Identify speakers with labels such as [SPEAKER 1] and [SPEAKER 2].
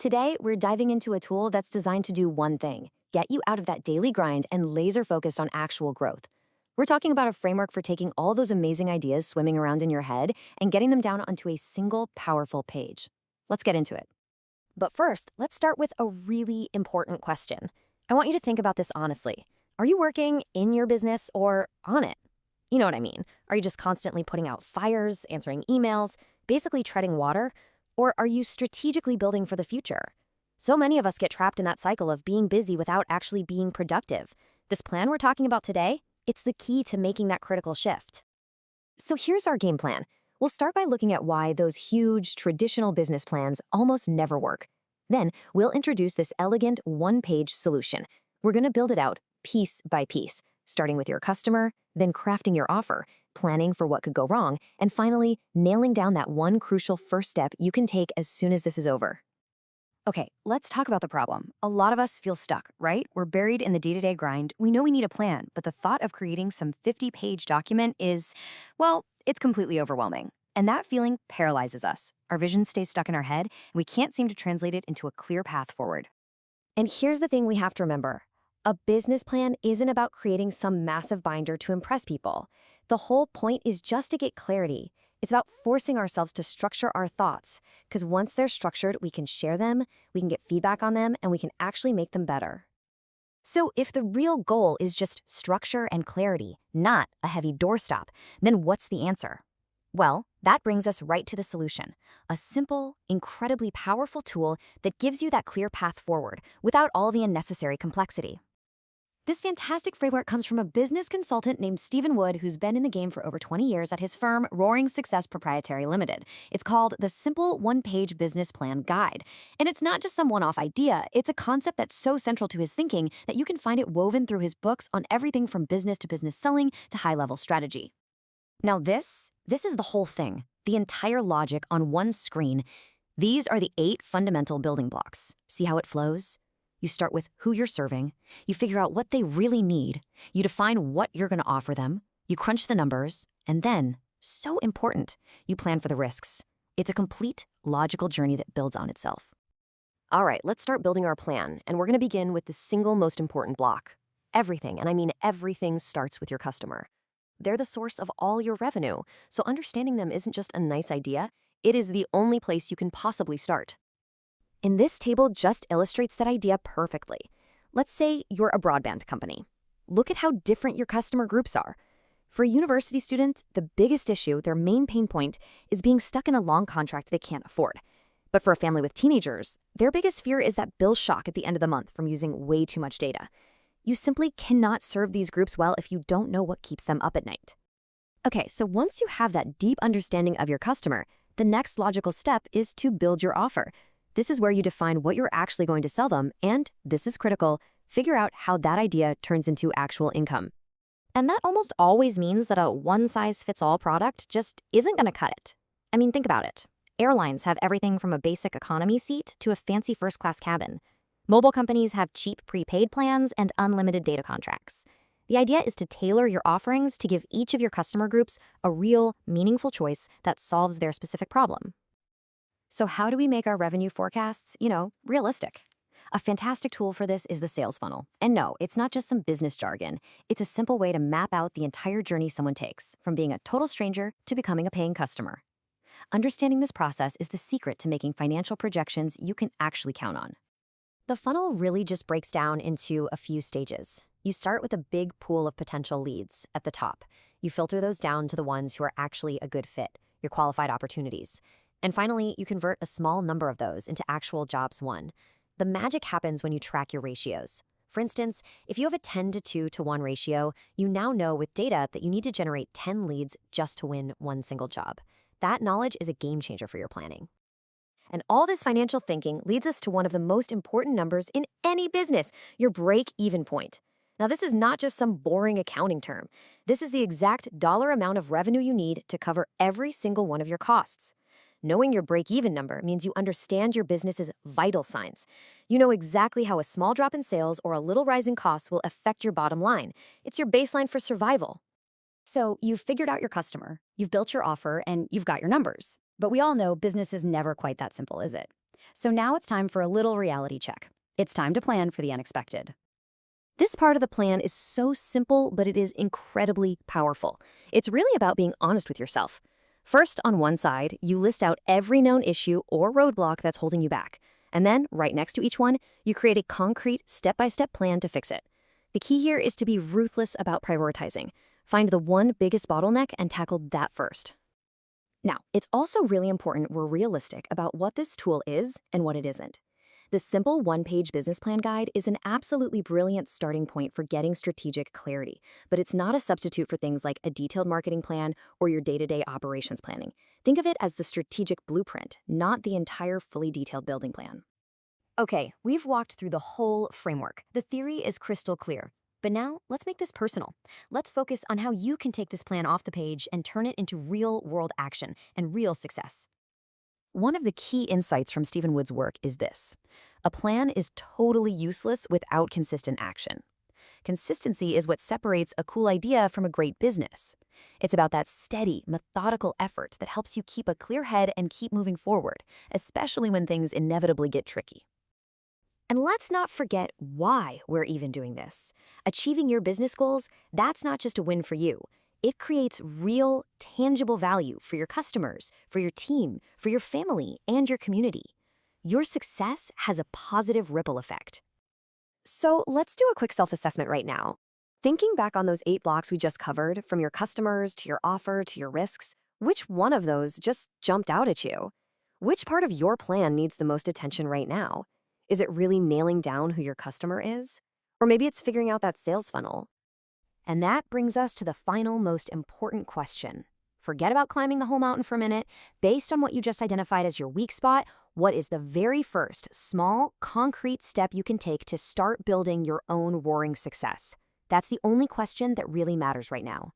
[SPEAKER 1] Today, we're diving into a tool that's designed to do one thing: get you out of that daily grind and laser focused on actual growth. We're talking about a framework for taking all those amazing ideas swimming around in your head and getting them down onto a single, powerful page. Let's get into it. But first, let's start with a really important question. I want you to think about this honestly. Are you working in your business or on it? You know what I mean. Are you just constantly putting out fires, answering emails, basically treading water? Or are you strategically building for the future? So many of us get trapped in that cycle of being busy without actually being productive. This plan we're talking about today, it's the key to making that critical shift. So here's our game plan. We'll start by looking at why those huge, traditional business plans almost never work. Then we'll introduce this elegant one-page solution. We're going to build it out piece by piece, starting with your customer, then crafting your offer, planning for what could go wrong, and finally, nailing down that one crucial first step you can take as soon as this is over. Okay, let's talk about the problem. A lot of us feel stuck, right? We're buried in the day-to-day grind. We know we need a plan, but the thought of creating some 50-page document is, well, it's completely overwhelming. And that feeling paralyzes us. Our vision stays stuck in our head, and we can't seem to translate it into a clear path forward. And here's the thing we have to remember. A business plan isn't about creating some massive binder to impress people. The whole point is just to get clarity. It's about forcing ourselves to structure our thoughts, because once they're structured, we can share them, we can get feedback on them, and we can actually make them better. So if the real goal is just structure and clarity, not a heavy doorstop, then what's the answer? Well, that brings us right to the solution. A simple, incredibly powerful tool that gives you that clear path forward without all the unnecessary complexity. This fantastic framework comes from a business consultant named Stephen Wood, who's been in the game for over 20 years at his firm, Roaring Success Proprietary Limited. It's called the Simple One-Page Business Plan Guide. And it's not just some one-off idea. It's a concept that's so central to his thinking that you can find it woven through his books on everything from business to business selling to high-level strategy. Now this is the whole thing, the entire logic on one screen. These are the 8 fundamental building blocks. See how it flows? You start with who you're serving, you figure out what they really need, you define what you're going to offer them, you crunch the numbers, and then, so important, you plan for the risks. It's a complete, logical journey that builds on itself. All right, let's start building our plan, and we're going to begin with the single most important block. Everything, and I mean everything, starts with your customer. They're the source of all your revenue, so understanding them isn't just a nice idea, it is the only place you can possibly start. And this table just illustrates that idea perfectly. Let's say you're a broadband company. Look at how different your customer groups are. For a university student, the biggest issue, their main pain point, is being stuck in a long contract they can't afford. But for a family with teenagers, their biggest fear is that bill shock at the end of the month from using way too much data. You simply cannot serve these groups well if you don't know what keeps them up at night. Okay, so once you have that deep understanding of your customer, the next logical step is to build your offer. This is where you define what you're actually going to sell them, and, this is critical, figure out how that idea turns into actual income. And that almost always means that a one-size-fits-all product just isn't going to cut it. I mean, think about it. Airlines have everything from a basic economy seat to a fancy first-class cabin. Mobile companies have cheap prepaid plans and unlimited data contracts. The idea is to tailor your offerings to give each of your customer groups a real, meaningful choice that solves their specific problem. So how do we make our revenue forecasts, realistic? A fantastic tool for this is the sales funnel. And no, it's not just some business jargon. It's a simple way to map out the entire journey someone takes, from being a total stranger to becoming a paying customer. Understanding this process is the secret to making financial projections you can actually count on. The funnel really just breaks down into a few stages. You start with a big pool of potential leads at the top. You filter those down to the ones who are actually a good fit, your qualified opportunities. And finally, you convert a small number of those into actual jobs won. The magic happens when you track your ratios. For instance, if you have a 10 to 2 to 1 ratio, you now know with data that you need to generate 10 leads just to win one single job. That knowledge is a game changer for your planning. And all this financial thinking leads us to one of the most important numbers in any business, your break-even point. Now, this is not just some boring accounting term. This is the exact dollar amount of revenue you need to cover every single one of your costs. Knowing your break-even number means you understand your business's vital signs. You know exactly how a small drop in sales or a little rise in costs will affect your bottom line. It's your baseline for survival. So you've figured out your customer, you've built your offer, and you've got your numbers. But we all know business is never quite that simple, is it?
[SPEAKER 2] So now it's time for a little reality check. It's time to plan for the unexpected. This part of the plan is so simple, but it is incredibly powerful. It's really about being honest with yourself. First, on one side, you list out every known issue or roadblock that's holding you back. And then, right next to each one, you create a concrete, step-by-step plan to fix it. The key here is to be ruthless about prioritizing. Find the one biggest bottleneck and tackle that first. Now, it's also really important we're realistic about what this tool is and what it isn't. The simple one-page business plan guide is an absolutely brilliant starting point for getting strategic clarity, but it's not a substitute for things like a detailed marketing plan or your day-to-day operations planning. Think of it as the strategic blueprint, not the entire fully detailed building plan. Okay, we've walked through the whole framework. The theory is crystal clear. But now, let's make this personal. Let's focus on how you can take this plan off the page and turn it into real-world action and real success. One of the key insights from Stephen Wood's work is this: a plan is totally useless without consistent action. Consistency is what separates a cool idea from a great business. It's about that steady, methodical effort that helps you keep a clear head and keep moving forward, especially when things inevitably get tricky. And let's not forget why we're even doing this. Achieving your business goals, that's not just a win for you. It creates real, tangible value for your customers, for your team, for your family, and your community. Your success has a positive ripple effect. So let's do a quick self-assessment right now. Thinking back on those 8 blocks we just covered, from your customers to your offer to your risks, which one of those just jumped out at you? Which part of your plan needs the most attention right now? Is it really nailing down who your customer is? Or maybe it's figuring out that sales funnel. And that brings us to the final, most important question. Forget about climbing the whole mountain for a minute. Based on what you just identified as your weak spot, what is the very first small, concrete step you can take to start building your own roaring success? That's the only question that really matters right now.